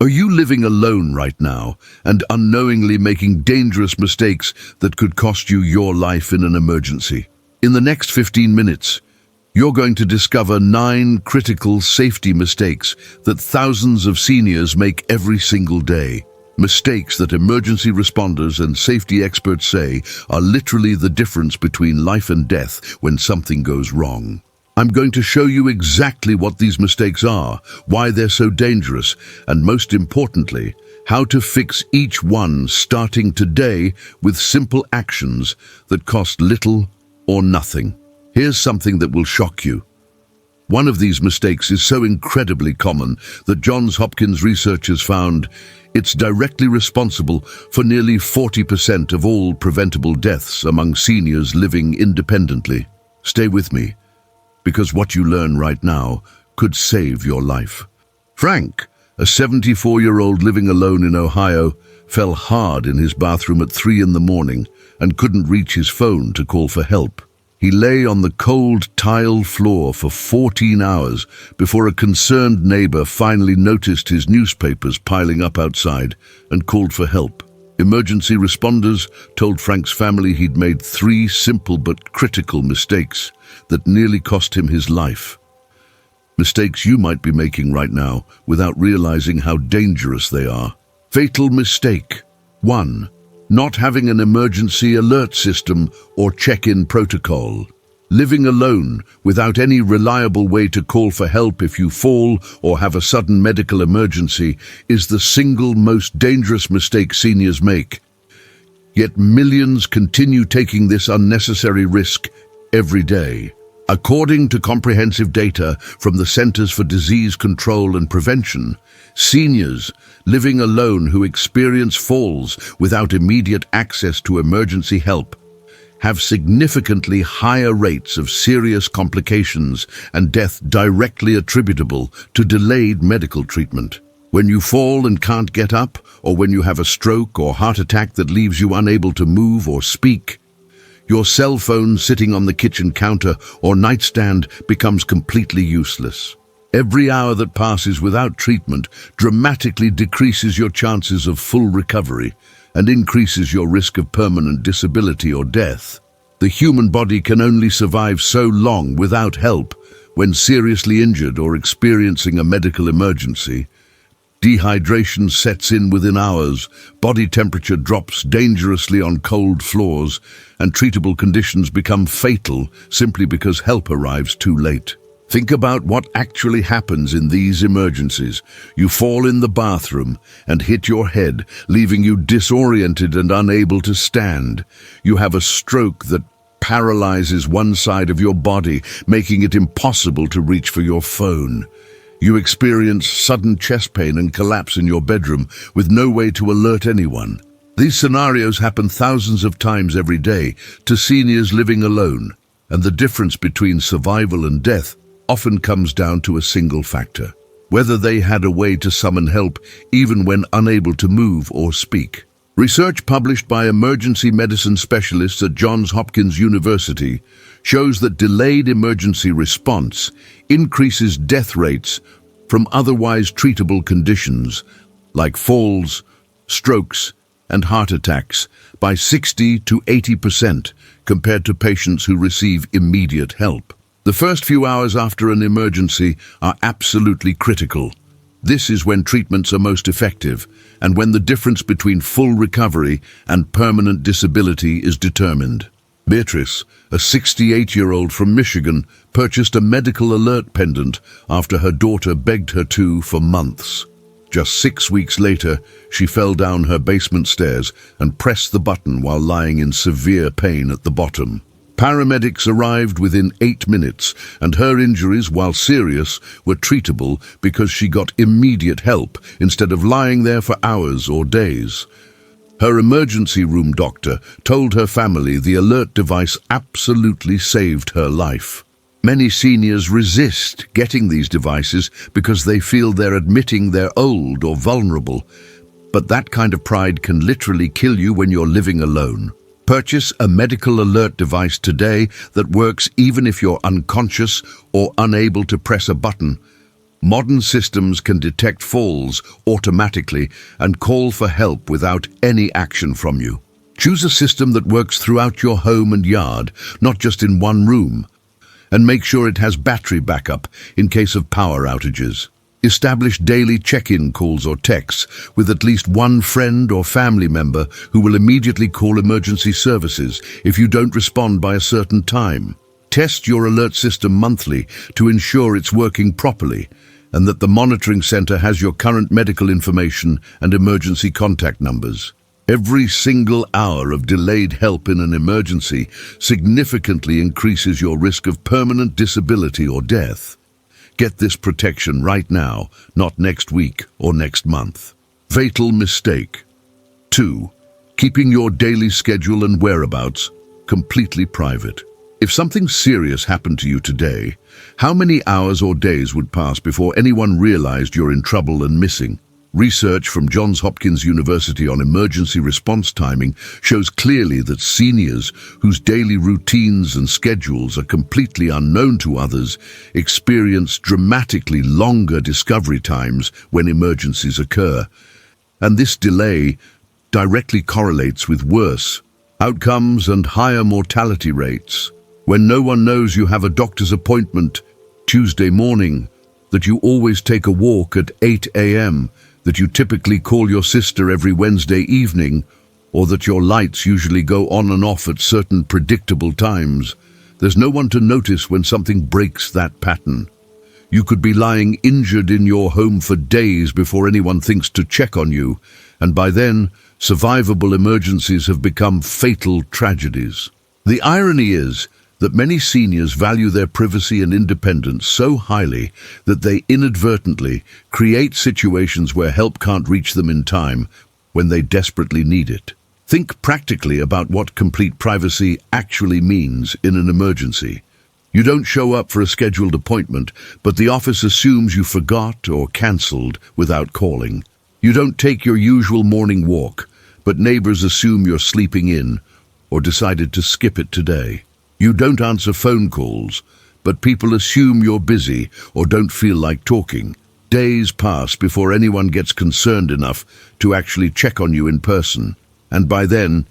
Are you living alone right now and unknowingly making dangerous mistakes that could cost you your life in an emergency? In the next 15 minutes, you're going to discover 9 critical safety mistakes that thousands of seniors make every single day. Mistakes that emergency responders and safety experts say are literally the difference between life and death when something goes wrong. I'm going to show you exactly what these mistakes are, why they're so dangerous, and most importantly, how to fix each one starting today with simple actions that cost little or nothing. Here's something that will shock you. One of these mistakes is so incredibly common that Johns Hopkins researchers found it's directly responsible for nearly 40% of all preventable deaths among seniors living independently. Stay with me, because what you learn right now could save your life. Frank, a 74-year-old living alone in Ohio, fell hard in his bathroom at 3 in the morning and couldn't reach his phone to call for help. He lay on the cold tile floor for 14 hours before a concerned neighbor finally noticed his newspapers piling up outside and called for help. Emergency responders told Frank's family he'd made 3 simple but critical mistakes that nearly cost him his life. Mistakes you might be making right now without realizing how dangerous they are. Fatal mistake. 1. Not having an emergency alert system or check-in protocol. Living alone without any reliable way to call for help if you fall or have a sudden medical emergency is the single most dangerous mistake seniors make. Yet millions continue taking this unnecessary risk every day. According to comprehensive data from the Centers for Disease Control and Prevention, seniors living alone who experience falls without immediate access to emergency help have significantly higher rates of serious complications and death directly attributable to delayed medical treatment. When you fall and can't get up, or when you have a stroke or heart attack that leaves you unable to move or speak, your cell phone sitting on the kitchen counter or nightstand becomes completely useless. Every hour that passes without treatment dramatically decreases your chances of full recovery and increases your risk of permanent disability or death. The human body can only survive so long without help when seriously injured or experiencing a medical emergency. Dehydration sets in within hours, body temperature drops dangerously on cold floors, and treatable conditions become fatal simply because help arrives too late. Think about what actually happens in these emergencies. You fall in the bathroom and hit your head, leaving you disoriented and unable to stand. You have a stroke that paralyzes one side of your body, making it impossible to reach for your phone. You experience sudden chest pain and collapse in your bedroom with no way to alert anyone. These scenarios happen thousands of times every day to seniors living alone, and the difference between survival and death often comes down to a single factor: whether they had a way to summon help even when unable to move or speak. Research published by emergency medicine specialists at Johns Hopkins University shows that delayed emergency response increases death rates from otherwise treatable conditions like falls, strokes, and heart attacks by 60 to 80% compared to patients who receive immediate help. The first few hours after an emergency are absolutely critical. This is when treatments are most effective and when the difference between full recovery and permanent disability is determined. Beatrice, a 68-year-old from Michigan, purchased a medical alert pendant after her daughter begged her to for months. Just 6 weeks later, she fell down her basement stairs and pressed the button while lying in severe pain at the bottom. Paramedics arrived within 8 minutes, and her injuries, while serious, were treatable because she got immediate help instead of lying there for hours or days. Her emergency room doctor told her family the alert device absolutely saved her life. Many seniors resist getting these devices because they feel they're admitting they're old or vulnerable, but that kind of pride can literally kill you when you're living alone. Purchase a medical alert device today that works even if you're unconscious or unable to press a button. Modern systems can detect falls automatically and call for help without any action from you. Choose a system that works throughout your home and yard, not just in one room. And make sure it has battery backup in case of power outages. Establish daily check-in calls or texts with at least one friend or family member who will immediately call emergency services if you don't respond by a certain time. Test your alert system monthly to ensure it's working properly and that the monitoring center has your current medical information and emergency contact numbers. Every single hour of delayed help in an emergency significantly increases your risk of permanent disability or death. Get this protection right now, not next week or next month. Fatal mistake. 2. Keeping your daily schedule and whereabouts completely private. If something serious happened to you today, how many hours or days would pass before anyone realized you're in trouble and missing? Research from Johns Hopkins University on emergency response timing shows clearly that seniors whose daily routines and schedules are completely unknown to others experience dramatically longer discovery times when emergencies occur. And this delay directly correlates with worse outcomes and higher mortality rates. When no one knows you have a doctor's appointment Tuesday morning, that you always take a walk at 8 a.m., that you typically call your sister every Wednesday evening, or that your lights usually go on and off at certain predictable times, there's no one to notice when something breaks that pattern. You could be lying injured in your home for days before anyone thinks to check on you, and by then, survivable emergencies have become fatal tragedies. The irony is that many seniors value their privacy and independence so highly that they inadvertently create situations where help can't reach them in time when they desperately need it. Think practically about what complete privacy actually means in an emergency. You don't show up for a scheduled appointment, but the office assumes you forgot or cancelled without calling. You don't take your usual morning walk, but neighbors assume you're sleeping in or decided to skip it today. You don't answer phone calls, but people assume you're busy or don't feel like talking. Days pass before anyone gets concerned enough to actually check on you in person. And by then,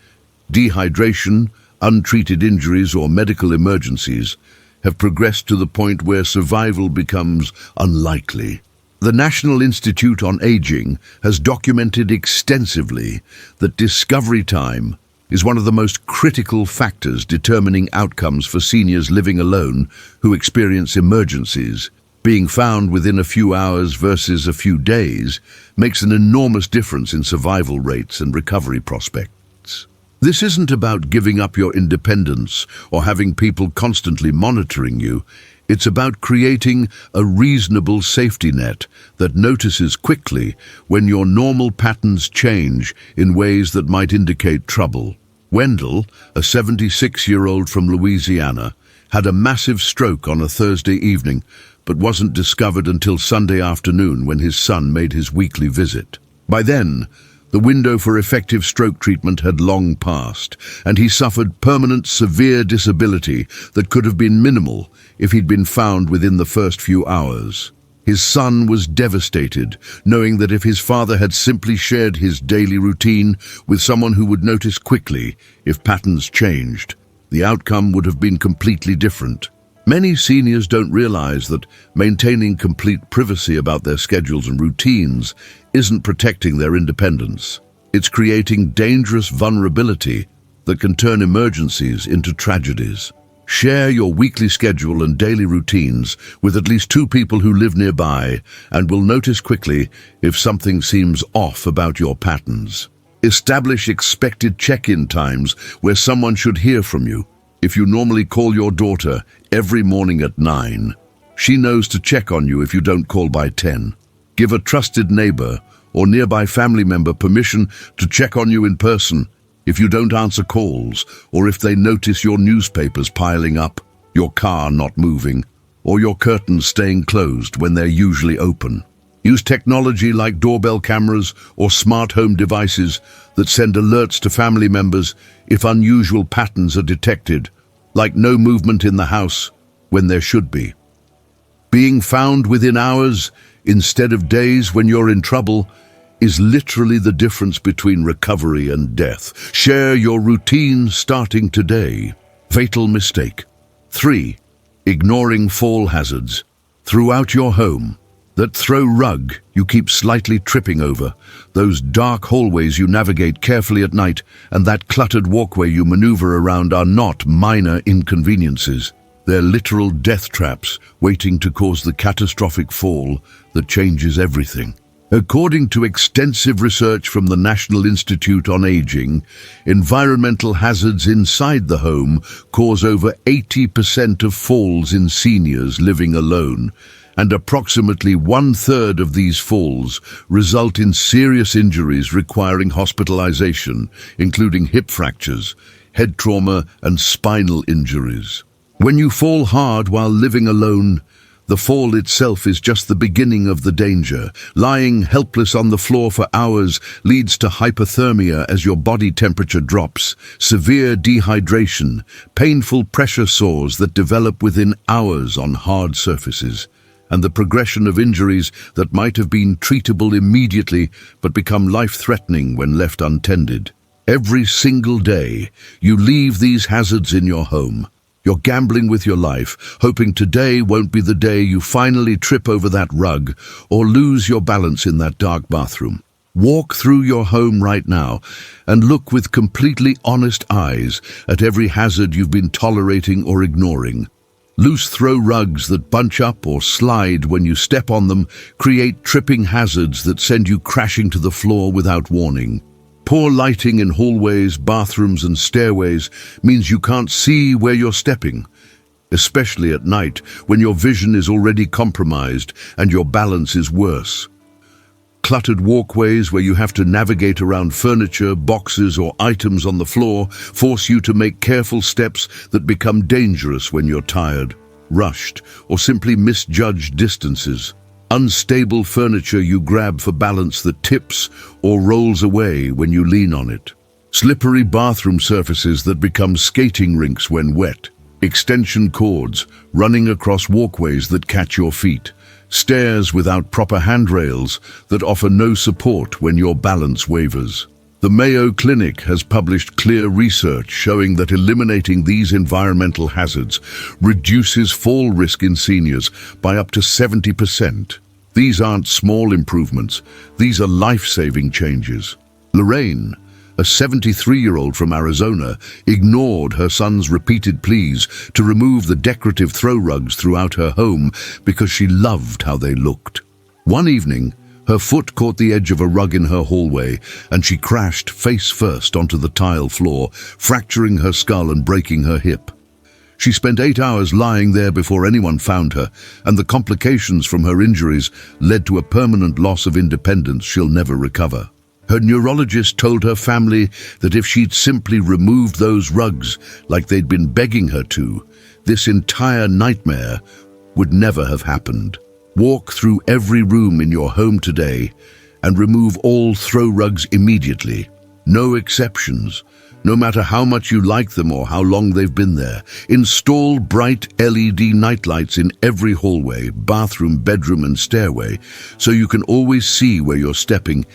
dehydration, untreated injuries or medical emergencies have progressed to the point where survival becomes unlikely. The National Institute on Aging has documented extensively that discovery time is one of the most critical factors determining outcomes for seniors living alone who experience emergencies. Being found within a few hours versus a few days makes an enormous difference in survival rates and recovery prospects. This isn't about giving up your independence or having people constantly monitoring you. It's about creating a reasonable safety net that notices quickly when your normal patterns change in ways that might indicate trouble. Wendell, a 76-year-old from Louisiana, had a massive stroke on a Thursday evening, but wasn't discovered until Sunday afternoon when his son made his weekly visit. By then, the window for effective stroke treatment had long passed, and he suffered permanent severe disability that could have been minimal if he'd been found within the first few hours. His son was devastated, knowing that if his father had simply shared his daily routine with someone who would notice quickly if patterns changed, the outcome would have been completely different. Many seniors don't realize that maintaining complete privacy about their schedules and routines isn't protecting their independence. It's creating dangerous vulnerability that can turn emergencies into tragedies. Share your weekly schedule and daily routines with at least 2 people who live nearby and will notice quickly if something seems off about your patterns. Establish expected check-in times where someone should hear from you. If you normally call your daughter every morning at 9, she knows to check on you if you don't call by 10. Give a trusted neighbor or nearby family member permission to check on you in person if you don't answer calls, or if they notice your newspapers piling up, your car not moving, or your curtains staying closed when they're usually open. Use technology like doorbell cameras or smart home devices that send alerts to family members if unusual patterns are detected, like no movement in the house when there should be. Being found within hours instead of days when you're in trouble is literally the difference between recovery and death. Share your routine starting today. Fatal mistake. 3. Ignoring fall hazards. Throughout your home, that throw rug you keep slightly tripping over, those dark hallways you navigate carefully at night, and that cluttered walkway you maneuver around are not minor inconveniences. They're literal death traps waiting to cause the catastrophic fall that changes everything. According to extensive research from the National Institute on Aging, environmental hazards inside the home cause over 80% of falls in seniors living alone, and approximately 1/3 of these falls result in serious injuries requiring hospitalization, including hip fractures, head trauma, and spinal injuries. When you fall hard while living alone, the fall itself is just the beginning of the danger. Lying helpless on the floor for hours leads to hypothermia as your body temperature drops, severe dehydration, painful pressure sores that develop within hours on hard surfaces, and the progression of injuries that might have been treatable immediately but become life-threatening when left untended. Every single day, you leave these hazards in your home. You're gambling with your life, hoping today won't be the day you finally trip over that rug or lose your balance in that dark bathroom. Walk through your home right now and look with completely honest eyes at every hazard you've been tolerating or ignoring. Loose throw rugs that bunch up or slide when you step on them create tripping hazards that send you crashing to the floor without warning. Poor lighting in hallways, bathrooms, and stairways means you can't see where you're stepping, especially at night when your vision is already compromised and your balance is worse. Cluttered walkways where you have to navigate around furniture, boxes, or items on the floor force you to make careful steps that become dangerous when you're tired, rushed, or simply misjudged distances. Unstable furniture you grab for balance that tips or rolls away when you lean on it. Slippery bathroom surfaces that become skating rinks when wet. Extension cords running across walkways that catch your feet. Stairs without proper handrails that offer no support when your balance wavers. The Mayo Clinic has published clear research showing that eliminating these environmental hazards reduces fall risk in seniors by up to 70%. These aren't small improvements, these are life-saving changes. Lorraine, a 73-year-old from Arizona, ignored her son's repeated pleas to remove the decorative throw rugs throughout her home because she loved how they looked. One evening, her foot caught the edge of a rug in her hallway, and she crashed face first onto the tile floor, fracturing her skull and breaking her hip. She spent 8 hours lying there before anyone found her, and the complications from her injuries led to a permanent loss of independence she'll never recover. Her neurologist told her family that if she'd simply removed those rugs like they'd been begging her to, this entire nightmare would never have happened. Walk through every room in your home today and remove all throw rugs immediately. No exceptions, no matter how much you like them or how long they've been there. Install bright LED nightlights in every hallway, bathroom, bedroom, and stairway so you can always see where you're stepping,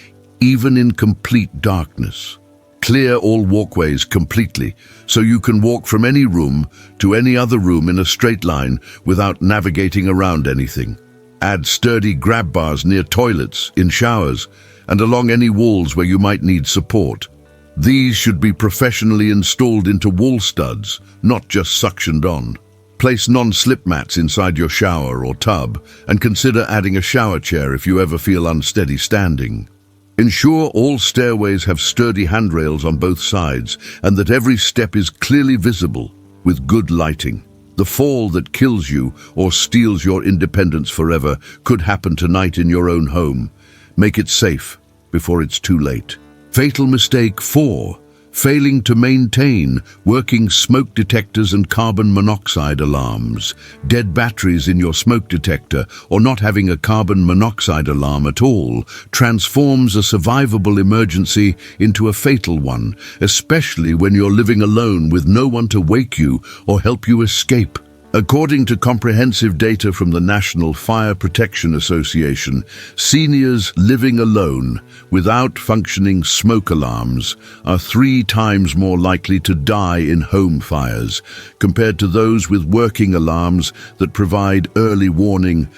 even in complete darkness. Clear all walkways completely so you can walk from any room to any other room in a straight line without navigating around anything. Add sturdy grab bars near toilets, in showers, and along any walls where you might need support. These should be professionally installed into wall studs, not just suctioned on. Place non-slip mats inside your shower or tub, and consider adding a shower chair if you ever feel unsteady standing. Ensure all stairways have sturdy handrails on both sides and that every step is clearly visible with good lighting. The fall that kills you or steals your independence forever could happen tonight in your own home. Make it safe before it's too late. Fatal mistake 4. Failing to maintain working smoke detectors and carbon monoxide alarms. Dead batteries in your smoke detector or not having a carbon monoxide alarm at all transforms a survivable emergency into a fatal one, especially when you're living alone with no one to wake you or help you escape. According to comprehensive data from the National Fire Protection Association, seniors living alone without functioning smoke alarms are 3 times more likely to die in home fires compared to those with working alarms that provide early warning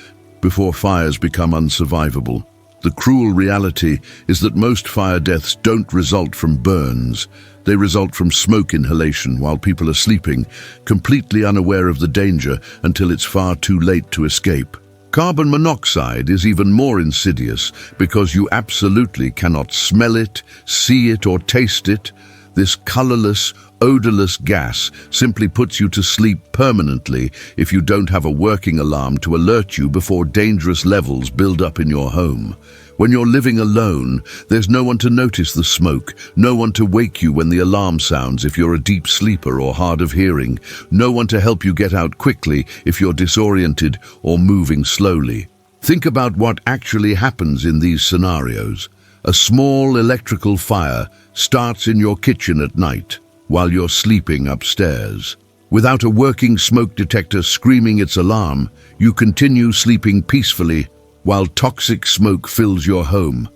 before fires become unsurvivable. The cruel reality is that most fire deaths don't result from burns. They result from smoke inhalation while people are sleeping, completely unaware of the danger until it's far too late to escape. Carbon monoxide is even more insidious because you absolutely cannot smell it, see it, or taste it. This colorless, odorless gas simply puts you to sleep permanently if you don't have a working alarm to alert you before dangerous levels build up in your home. When you're living alone, there's no one to notice the smoke, no one to wake you when the alarm sounds if you're a deep sleeper or hard of hearing, no one to help you get out quickly if you're disoriented or moving slowly. Think about what actually happens in these scenarios. A small electrical fire starts in your kitchen at night while you're sleeping upstairs. Without a working smoke detector screaming its alarm, you continue sleeping peacefully while toxic smoke fills your home.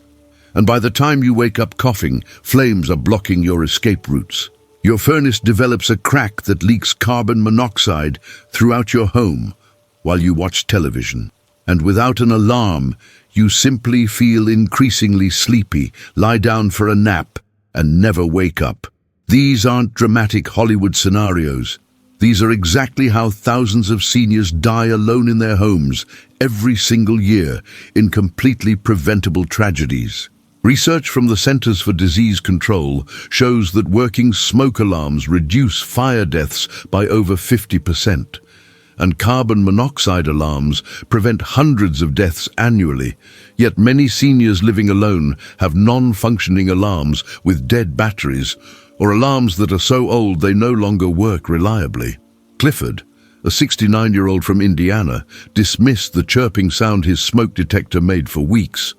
And by the time you wake up coughing, flames are blocking your escape routes. Your furnace develops a crack that leaks carbon monoxide throughout your home while you watch television. And without an alarm, you simply feel increasingly sleepy, lie down for a nap, and never wake up. These aren't dramatic Hollywood scenarios. These are exactly how thousands of seniors die alone in their homes every single year in completely preventable tragedies. Research from the Centers for Disease Control shows that working smoke alarms reduce fire deaths by over 50%, and carbon monoxide alarms prevent hundreds of deaths annually. Yet many seniors living alone have non-functioning alarms with dead batteries, or alarms that are so old they no longer work reliably. Clifford, a 69-year-old from Indiana, dismissed the chirping sound his smoke detector made for weeks,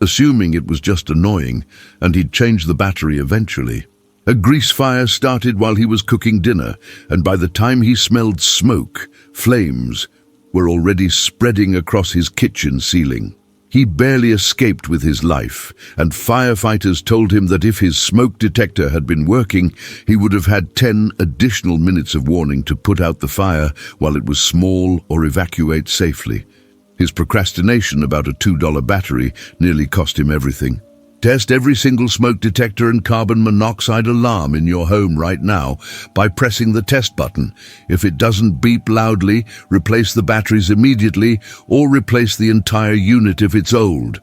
assuming it was just annoying, and he'd change the battery eventually. A grease fire started while he was cooking dinner, and by the time he smelled smoke, flames were already spreading across his kitchen ceiling. He barely escaped with his life, and firefighters told him that if his smoke detector had been working, he would have had 10 additional minutes of warning to put out the fire while it was small or evacuate safely. His procrastination about a $2 battery nearly cost him everything. Test every single smoke detector and carbon monoxide alarm in your home right now by pressing the test button. If it doesn't beep loudly, replace the batteries immediately or replace the entire unit if it's old.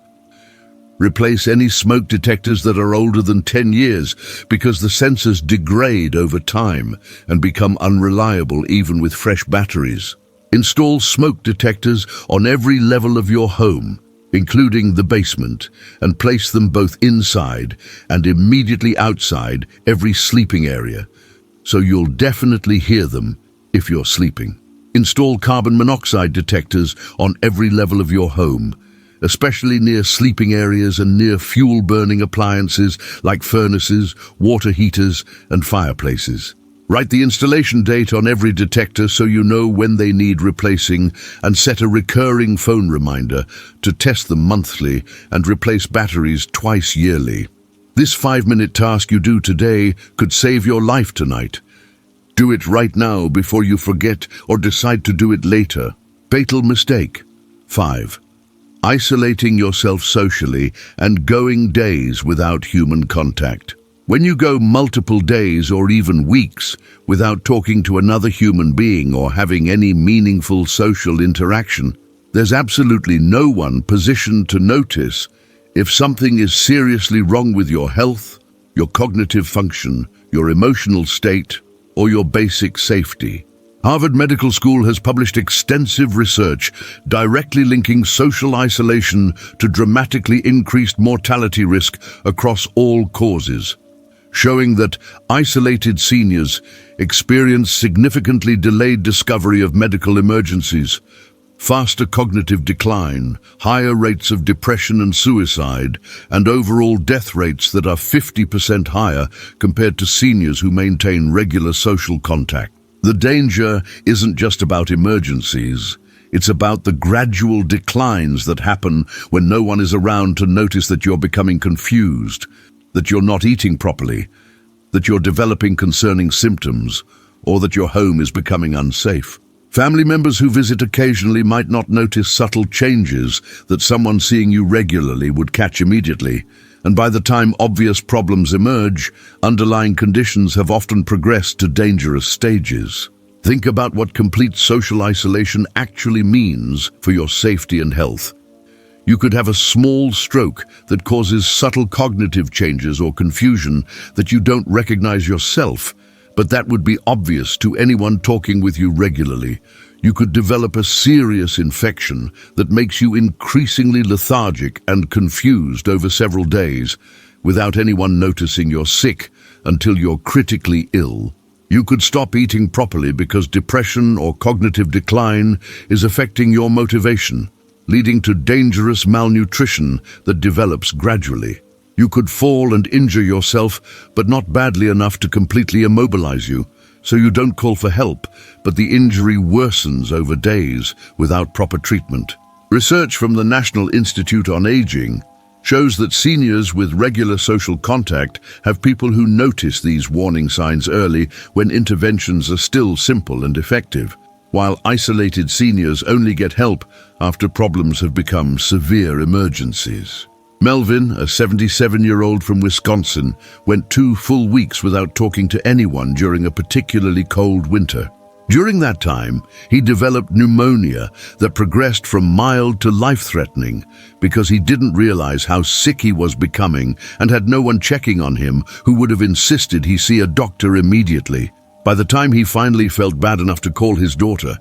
Replace any smoke detectors that are older than 10 years because the sensors degrade over time and become unreliable even with fresh batteries. Install smoke detectors on every level of your home, including the basement, and place them both inside and immediately outside every sleeping area, so you'll definitely hear them if you're sleeping. Install carbon monoxide detectors on every level of your home, especially near sleeping areas and near fuel-burning appliances like furnaces, water heaters, and fireplaces. Write the installation date on every detector so you know when they need replacing, and set a recurring phone reminder to test them monthly and replace batteries twice yearly. This 5-minute task you do today could save your life tonight. Do it right now before you forget or decide to do it later. Fatal mistake. 5. Isolating yourself socially and going days without human contact. When you go multiple days or even weeks without talking to another human being or having any meaningful social interaction, there's absolutely no one positioned to notice if something is seriously wrong with your health, your cognitive function, your emotional state, or your basic safety. Harvard Medical School has published extensive research directly linking social isolation to dramatically increased mortality risk across all causes, showing that isolated seniors experience significantly delayed discovery of medical emergencies, faster cognitive decline, higher rates of depression and suicide, and overall death rates that are 50% higher compared to seniors who maintain regular social contact. The danger isn't just about emergencies. It's about the gradual declines that happen when no one is around to notice that you're becoming confused, that you're not eating properly, that you're developing concerning symptoms, or that your home is becoming unsafe. Family members who visit occasionally might not notice subtle changes that someone seeing you regularly would catch immediately, and by the time obvious problems emerge, underlying conditions have often progressed to dangerous stages. Think about what complete social isolation actually means for your safety and health. You could have a small stroke that causes subtle cognitive changes or confusion that you don't recognize yourself, but that would be obvious to anyone talking with you regularly. You could develop a serious infection that makes you increasingly lethargic and confused over several days, without anyone noticing you're sick until you're critically ill. You could stop eating properly because depression or cognitive decline is affecting your motivation, leading to dangerous malnutrition that develops gradually. You could fall and injure yourself, but not badly enough to completely immobilize you, so you don't call for help, but the injury worsens over days without proper treatment. Research from the National Institute on Aging shows that seniors with regular social contact have people who notice these warning signs early when interventions are still simple and effective, while isolated seniors only get help after problems have become severe emergencies. Melvin, a 77-year-old from Wisconsin, went 2 full weeks without talking to anyone during a particularly cold winter. During that time, he developed pneumonia that progressed from mild to life-threatening because he didn't realize how sick he was becoming and had no one checking on him who would have insisted he see a doctor immediately. By the time he finally felt bad enough to call his daughter,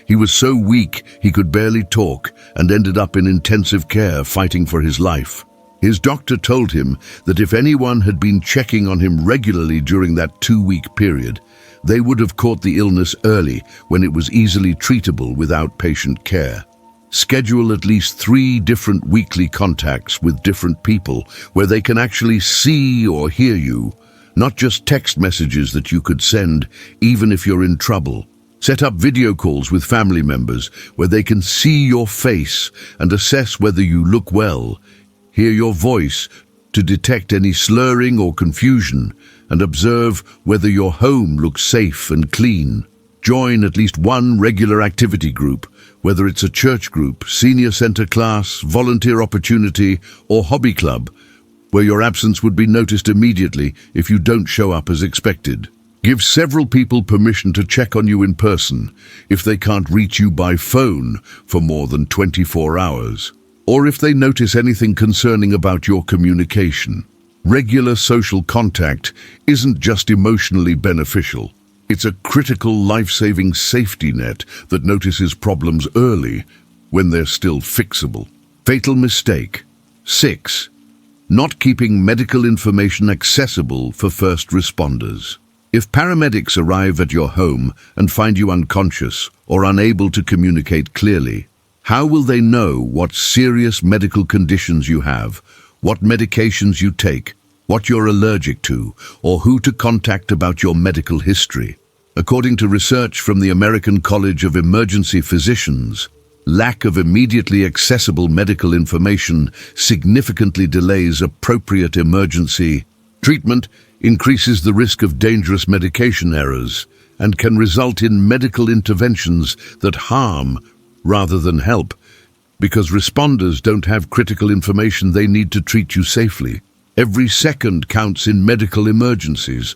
he was so weak he could barely talk and ended up in intensive care fighting for his life. His doctor told him that if anyone had been checking on him regularly during that 2-week period, they would have caught the illness early when it was easily treatable without patient care. Schedule at least 3 different weekly contacts with different people where they can actually see or hear you, not just text messages that you could send even if you're in trouble. Set up video calls with family members where they can see your face and assess whether you look well, hear your voice to detect any slurring or confusion, and observe whether your home looks safe and clean. Join at least one regular activity group, whether it's a church group, senior center class, volunteer opportunity, or hobby club, where your absence would be noticed immediately if you don't show up as expected. Give several people permission to check on you in person if they can't reach you by phone for more than 24 hours, or if they notice anything concerning about your communication. Regular social contact isn't just emotionally beneficial. It's a critical life-saving safety net that notices problems early when they're still fixable. Fatal mistake. 6. Not keeping medical information accessible for first responders. If paramedics arrive at your home and find you unconscious or unable to communicate clearly, how will they know what serious medical conditions you have, what medications you take, what you're allergic to, or who to contact about your medical history? According to research from the American College of Emergency Physicians, lack of immediately accessible medical information significantly delays appropriate emergency treatment, increases the risk of dangerous medication errors, and can result in medical interventions that harm rather than help, because responders don't have critical information they need to treat you safely. Every second counts in medical emergencies,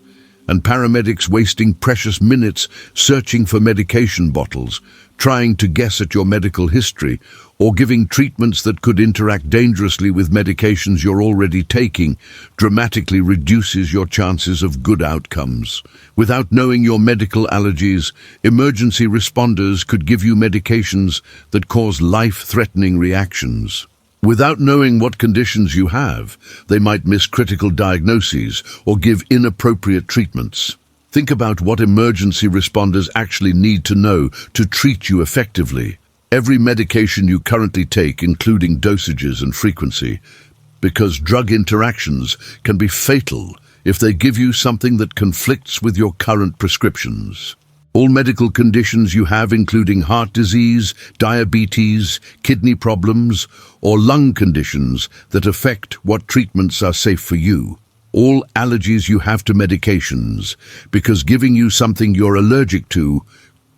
and paramedics wasting precious minutes searching for medication bottles, trying to guess at your medical history, or giving treatments that could interact dangerously with medications you're already taking, dramatically reduces your chances of good outcomes. Without knowing your medical allergies, emergency responders could give you medications that cause life-threatening reactions. Without knowing what conditions you have, they might miss critical diagnoses or give inappropriate treatments. Think about what emergency responders actually need to know to treat you effectively. Every medication you currently take, including dosages and frequency, because drug interactions can be fatal if they give you something that conflicts with your current prescriptions. All medical conditions you have, including heart disease, diabetes, kidney problems, or lung conditions that affect what treatments are safe for you. All allergies you have to medications, because giving you something you're allergic to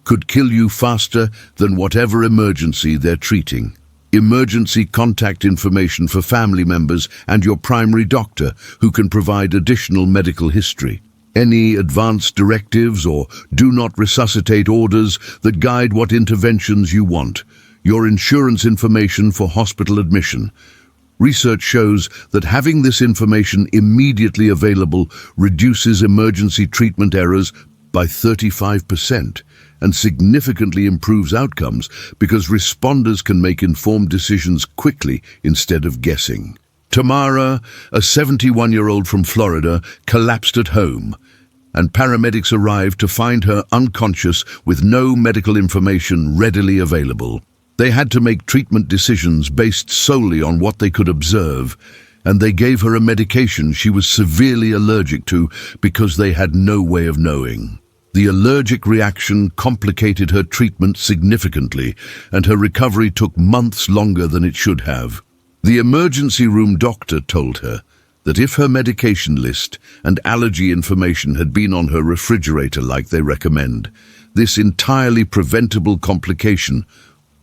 could kill you faster than whatever emergency they're treating. Emergency contact information for family members and your primary doctor, who can provide additional medical history. Any advance directives or do not resuscitate orders that guide what interventions you want. Your insurance information for hospital admission. Research shows that having this information immediately available reduces emergency treatment errors by 35% and significantly improves outcomes because responders can make informed decisions quickly instead of guessing. Tamara, a 71-year-old from Florida, collapsed at home, and paramedics arrived to find her unconscious with no medical information readily available. They had to make treatment decisions based solely on what they could observe, and they gave her a medication she was severely allergic to because they had no way of knowing. The allergic reaction complicated her treatment significantly, and her recovery took months longer than it should have. The emergency room doctor told her that if her medication list and allergy information had been on her refrigerator like they recommend, this entirely preventable complication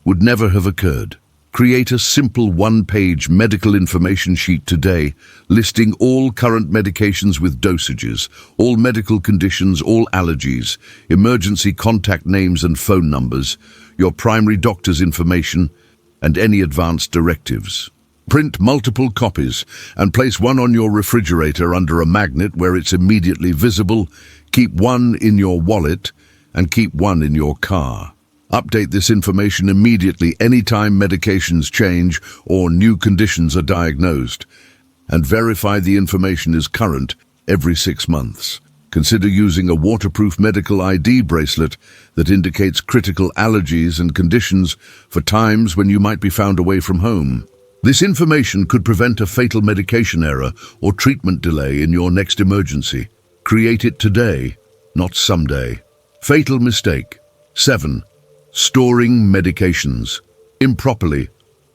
would never have occurred. Create a simple one-page medical information sheet today, listing all current medications with dosages, all medical conditions, all allergies, emergency contact names and phone numbers, your primary doctor's information, and any advance directives. Print multiple copies and place one on your refrigerator under a magnet where it's immediately visible. Keep one in your wallet and keep one in your car. Update this information immediately anytime medications change or new conditions are diagnosed, and verify the information is current every 6 months. Consider using a waterproof medical ID bracelet that indicates critical allergies and conditions for times when you might be found away from home. This information could prevent a fatal medication error or treatment delay in your next emergency. Create it today, not someday. Fatal mistake. 7. Storing medications improperly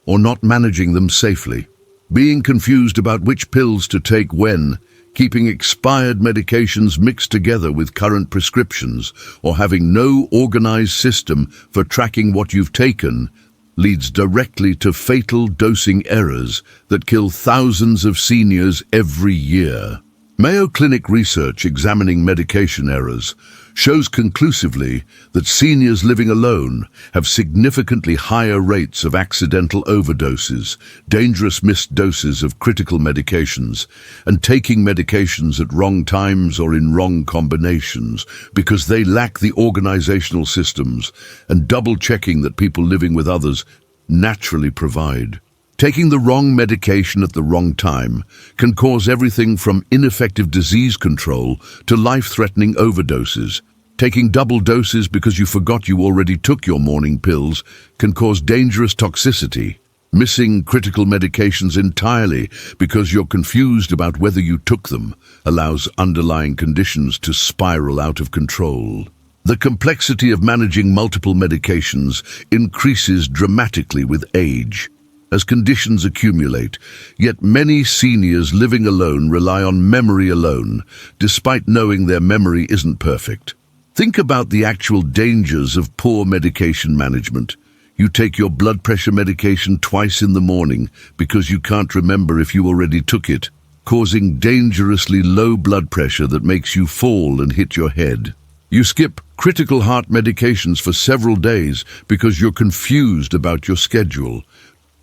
or not managing them safely. Being confused about which pills to take when, keeping expired medications mixed together with current prescriptions, or having no organized system for tracking what you've taken leads directly to fatal dosing errors that kill thousands of seniors every year. Mayo Clinic research examining medication errors shows conclusively that seniors living alone have significantly higher rates of accidental overdoses, dangerous missed doses of critical medications, and taking medications at wrong times or in wrong combinations because they lack the organizational systems and double-checking that people living with others naturally provide. Taking the wrong medication at the wrong time can cause everything from ineffective disease control to life-threatening overdoses. Taking double doses because you forgot you already took your morning pills can cause dangerous toxicity. Missing critical medications entirely because you're confused about whether you took them allows underlying conditions to spiral out of control. The complexity of managing multiple medications increases dramatically with age as conditions accumulate, yet many seniors living alone rely on memory alone, despite knowing their memory isn't perfect. Think about the actual dangers of poor medication management. You take your blood pressure medication twice in the morning because you can't remember if you already took it, causing dangerously low blood pressure that makes you fall and hit your head. You skip critical heart medications for several days because you're confused about your schedule,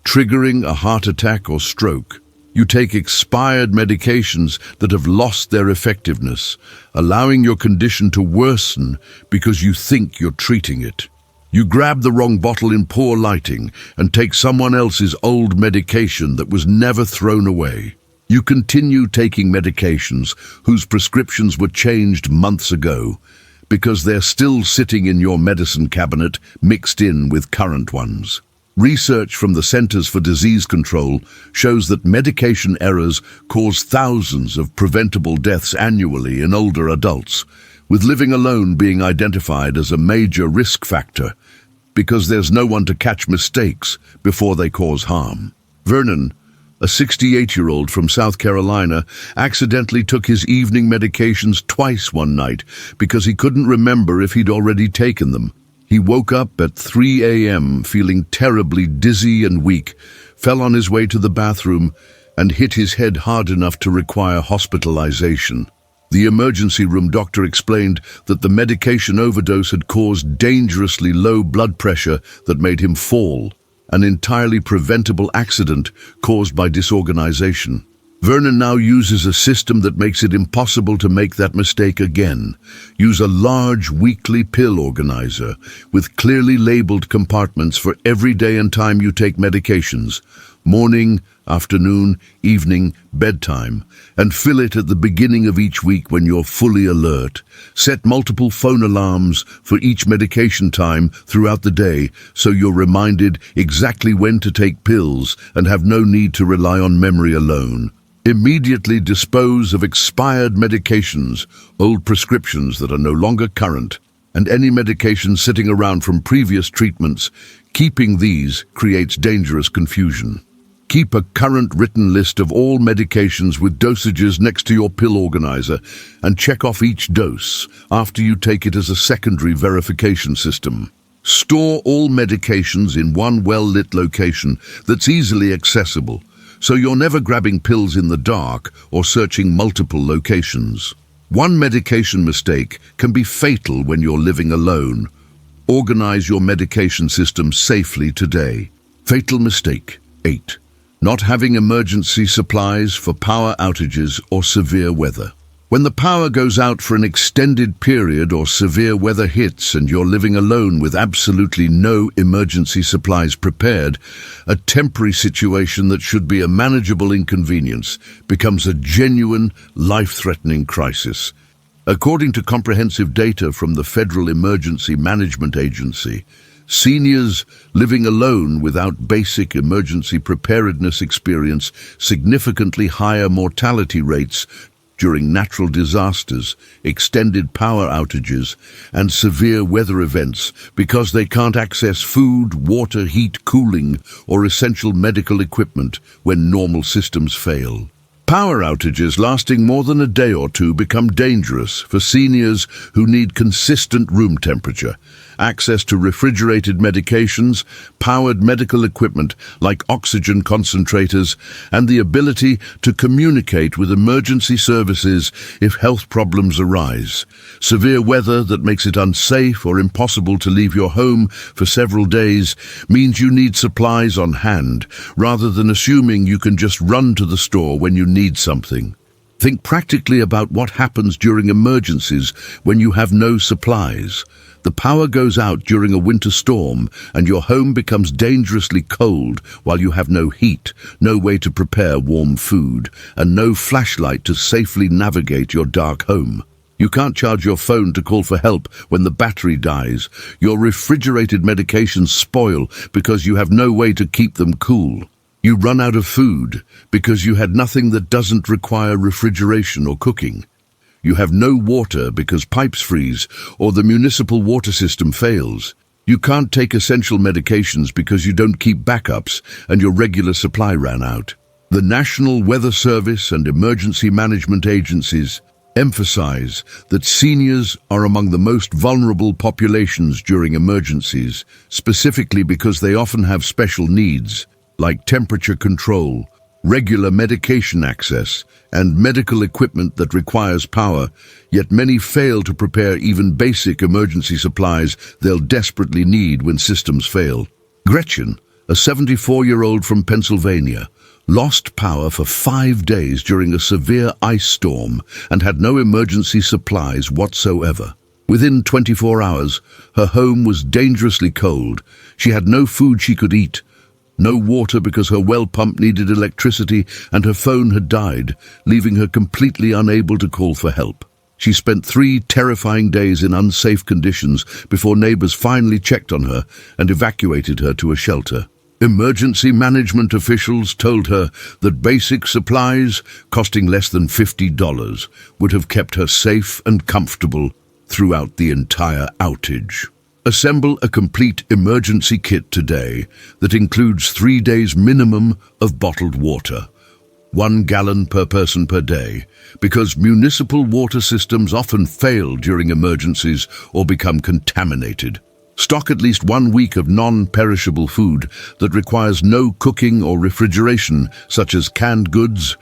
triggering a heart attack or stroke. You take expired medications that have lost their effectiveness, allowing your condition to worsen because you think you're treating it. You grab the wrong bottle in poor lighting and take someone else's old medication that was never thrown away. You continue taking medications whose prescriptions were changed months ago because they're still sitting in your medicine cabinet mixed in with current ones. Research from the Centers for Disease Control shows that medication errors cause thousands of preventable deaths annually in older adults, with living alone being identified as a major risk factor because there's no one to catch mistakes before they cause harm. Vernon, a 68-year-old from South Carolina, accidentally took his evening medications twice one night because he couldn't remember if he'd already taken them. He woke up at 3 a.m. feeling terribly dizzy and weak, fell on his way to the bathroom, and hit his head hard enough to require hospitalization. The emergency room doctor explained that the medication overdose had caused dangerously low blood pressure that made him fall, an entirely preventable accident caused by disorganization. Vernon now uses a system that makes it impossible to make that mistake again. Use a large weekly pill organizer with clearly labeled compartments for every day and time you take medications, morning, afternoon, evening, bedtime, and fill it at the beginning of each week when you're fully alert. Set multiple phone alarms for each medication time throughout the day so you're reminded exactly when to take pills and have no need to rely on memory alone. Immediately dispose of expired medications, old prescriptions that are no longer current, and any medications sitting around from previous treatments. Keeping these creates dangerous confusion. Keep a current written list of all medications with dosages next to your pill organizer and check off each dose after you take it as a secondary verification system. Store all medications in one well-lit location that's easily accessible, so you're never grabbing pills in the dark or searching multiple locations. One medication mistake can be fatal when you're living alone. Organize your medication system safely today. Fatal mistake 8. Not having emergency supplies for power outages or severe weather. When the power goes out for an extended period or severe weather hits and you're living alone with absolutely no emergency supplies prepared, a temporary situation that should be a manageable inconvenience becomes a genuine, life-threatening crisis. According to comprehensive data from the Federal Emergency Management Agency, seniors living alone without basic emergency preparedness experience significantly higher mortality rates during natural disasters, extended power outages, and severe weather events because they can't access food, water, heat, cooling, or essential medical equipment when normal systems fail. Power outages lasting more than a day or two become dangerous for seniors who need consistent room temperature, access to refrigerated medications, powered medical equipment like oxygen concentrators, and the ability to communicate with emergency services if health problems arise. Severe weather that makes it unsafe or impossible to leave your home for several days means you need supplies on hand, rather than assuming you can just run to the store when you need something. Think practically about what happens during emergencies when you have no supplies. The power goes out during a winter storm and your home becomes dangerously cold while you have no heat, no way to prepare warm food, and no flashlight to safely navigate your dark home. You can't charge your phone to call for help when the battery dies. Your refrigerated medications spoil because you have no way to keep them cool. You run out of food because you had nothing that doesn't require refrigeration or cooking. You have no water because pipes freeze or the municipal water system fails. You can't take essential medications because you don't keep backups and your regular supply ran out. The National Weather Service and emergency management agencies emphasize that seniors are among the most vulnerable populations during emergencies, specifically because they often have special needs like temperature control, regular medication access, and medical equipment that requires power, yet many fail to prepare even basic emergency supplies they'll desperately need when systems fail. Gretchen, a 74-year-old from Pennsylvania, lost power for 5 days during a severe ice storm and had no emergency supplies whatsoever. Within 24 hours, her home was dangerously cold. She had no food she could eat, no water because her well pump needed electricity, and her phone had died, leaving her completely unable to call for help. She spent 3 terrifying days in unsafe conditions before neighbors finally checked on her and evacuated her to a shelter. Emergency management officials told her that basic supplies, costing less than $50, would have kept her safe and comfortable. throughout the entire outage. Assemble a complete emergency kit today that includes 3 days minimum of bottled water, 1 gallon per person per day, because municipal water systems often fail during emergencies or become contaminated. Stock at least 1 week of non-perishable food that requires no cooking or refrigeration, such as canned goods,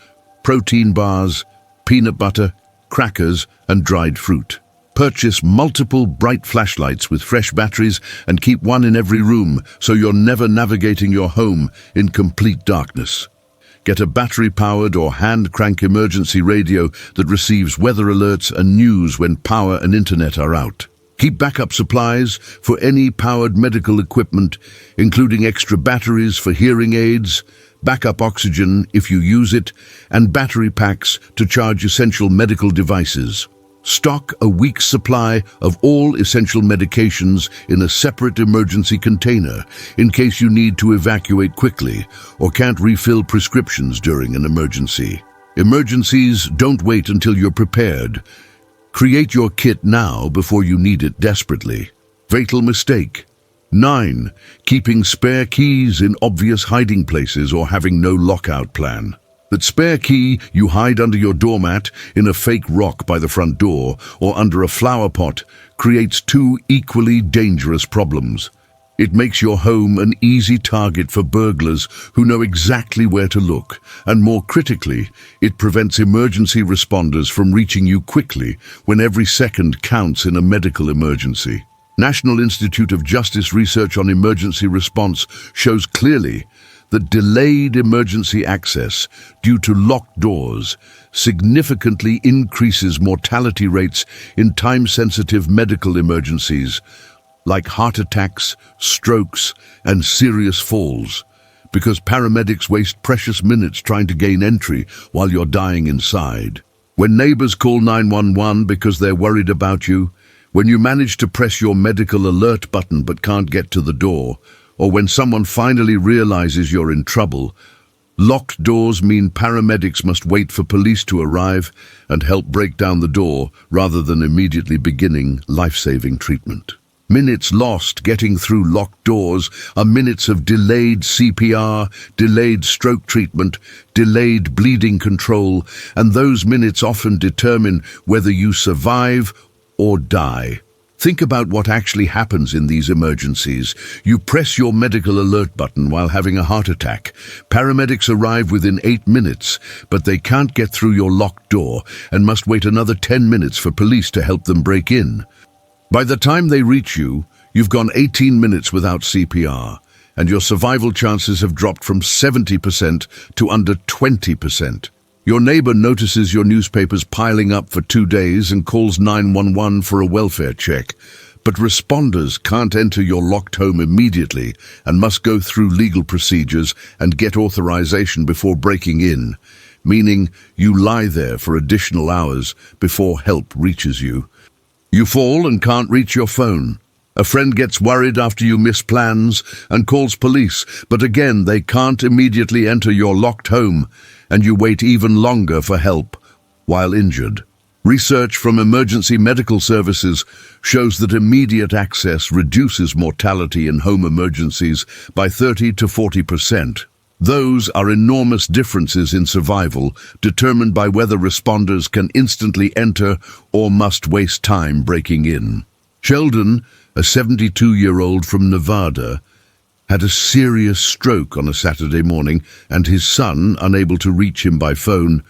protein bars, peanut butter, crackers, and dried fruit. Purchase multiple bright flashlights with fresh batteries and keep one in every room so you're never navigating your home in complete darkness. Get a battery-powered or hand-crank emergency radio that receives weather alerts and news when power and internet are out. Keep backup supplies for any powered medical equipment, including extra batteries for hearing aids, backup oxygen if you use it, and battery packs to charge essential medical devices. Stock a week's supply of all essential medications in a separate emergency container in case you need to evacuate quickly or can't refill prescriptions during an emergency. Emergencies don't wait until you're prepared. Create your kit now before you need it desperately. Fatal mistake. 9. Keeping spare keys in obvious hiding places or having no lockout plan. That spare key you hide under your doormat, in a fake rock by the front door, or under a flower pot creates 2 equally dangerous problems. It makes your home an easy target for burglars who know exactly where to look, and more critically, it prevents emergency responders from reaching you quickly when every second counts in a medical emergency. National Institute of Justice research on emergency response shows clearly that delayed emergency access due to locked doors significantly increases mortality rates in time-sensitive medical emergencies like heart attacks, strokes, and serious falls, because paramedics waste precious minutes trying to gain entry while you're dying inside. When neighbors call 911 because they're worried about you, when you manage to press your medical alert button but can't get to the door, or when someone finally realizes you're in trouble, locked doors mean paramedics must wait for police to arrive and help break down the door rather than immediately beginning life-saving treatment. Minutes lost getting through locked doors are minutes of delayed CPR, delayed stroke treatment, delayed bleeding control, and those minutes often determine whether you survive or die. Think about what actually happens in these emergencies. You press your medical alert button while having a heart attack. Paramedics arrive within 8 minutes, but they can't get through your locked door and must wait another 10 minutes for police to help them break in. By the time they reach you, you've gone 18 minutes without CPR, and your survival chances have dropped from 70% to under 20%. Your neighbor notices your newspapers piling up for 2 days and calls 911 for a welfare check, but responders can't enter your locked home immediately and must go through legal procedures and get authorization before breaking in, meaning you lie there for additional hours before help reaches you. You fall and can't reach your phone. A friend gets worried after you miss plans and calls police, but again they can't immediately enter your locked home, and you wait even longer for help while injured. Research from emergency medical services shows that immediate access reduces mortality in home emergencies by 30 to 40%. Those are enormous differences in survival, determined by whether responders can instantly enter or must waste time breaking in. Sheldon, a 72-year-old from Nevada, had a serious stroke on a Saturday morning, and his son, unable to reach him by phone,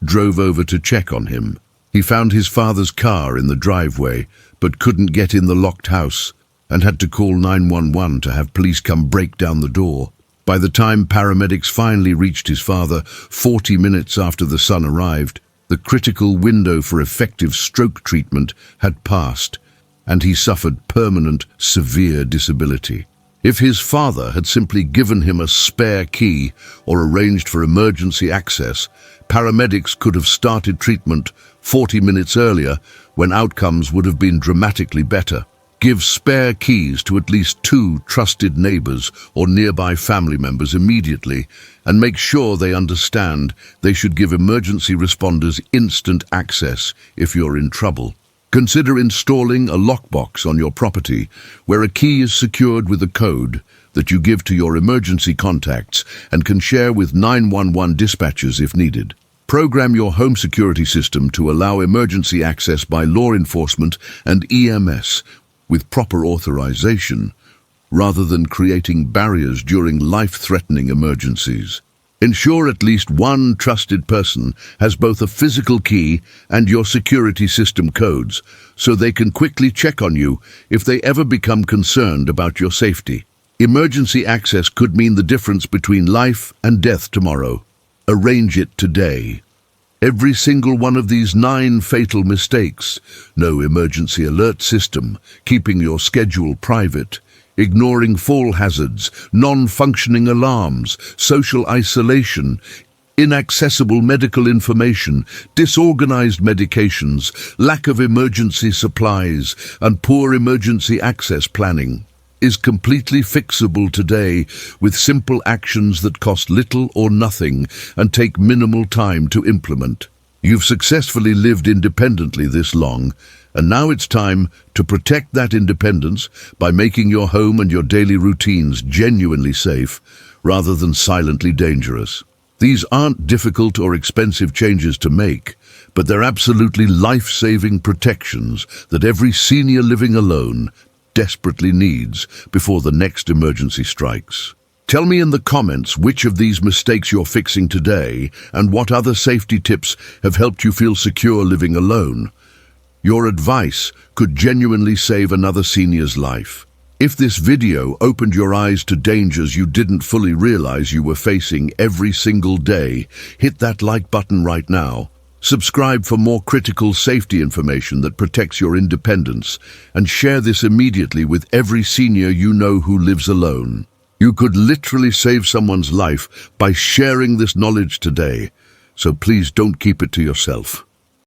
drove over to check on him. He found his father's car in the driveway, but couldn't get in the locked house, and had to call 911 to have police come break down the door. By the time paramedics finally reached his father, 40 minutes after the son arrived, the critical window for effective stroke treatment had passed, and he suffered permanent, severe disability. If his father had simply given him a spare key or arranged for emergency access, paramedics could have started treatment 40 minutes earlier, when outcomes would have been dramatically better. Give spare keys to at least 2 trusted neighbors or nearby family members immediately, and make sure they understand they should give emergency responders instant access if you're in trouble. Consider installing a lockbox on your property where a key is secured with a code that you give to your emergency contacts and can share with 911 dispatchers if needed. Program your home security system to allow emergency access by law enforcement and EMS with proper authorization, rather than creating barriers during life-threatening emergencies. Ensure at least one trusted person has both a physical key and your security system codes, so they can quickly check on you if they ever become concerned about your safety. Emergency access could mean the difference between life and death tomorrow. Arrange it today. Every single one of these 9 fatal mistakes: no emergency alert system, keeping your schedule private, ignoring fall hazards, non-functioning alarms, social isolation, inaccessible medical information, disorganized medications, lack of emergency supplies, and poor emergency access planning is completely fixable today with simple actions that cost little or nothing and take minimal time to implement. You've successfully lived independently this long, and now it's time to protect that independence by making your home and your daily routines genuinely safe, rather than silently dangerous. These aren't difficult or expensive changes to make, but they're absolutely life-saving protections that every senior living alone desperately needs before the next emergency strikes. Tell me in the comments which of these mistakes you're fixing today and what other safety tips have helped you feel secure living alone. Your advice could genuinely save another senior's life. If this video opened your eyes to dangers you didn't fully realize you were facing every single day, hit that like button right now. Subscribe for more critical safety information that protects your independence, and share this immediately with every senior you know who lives alone. You could literally save someone's life by sharing this knowledge today, so please don't keep it to yourself.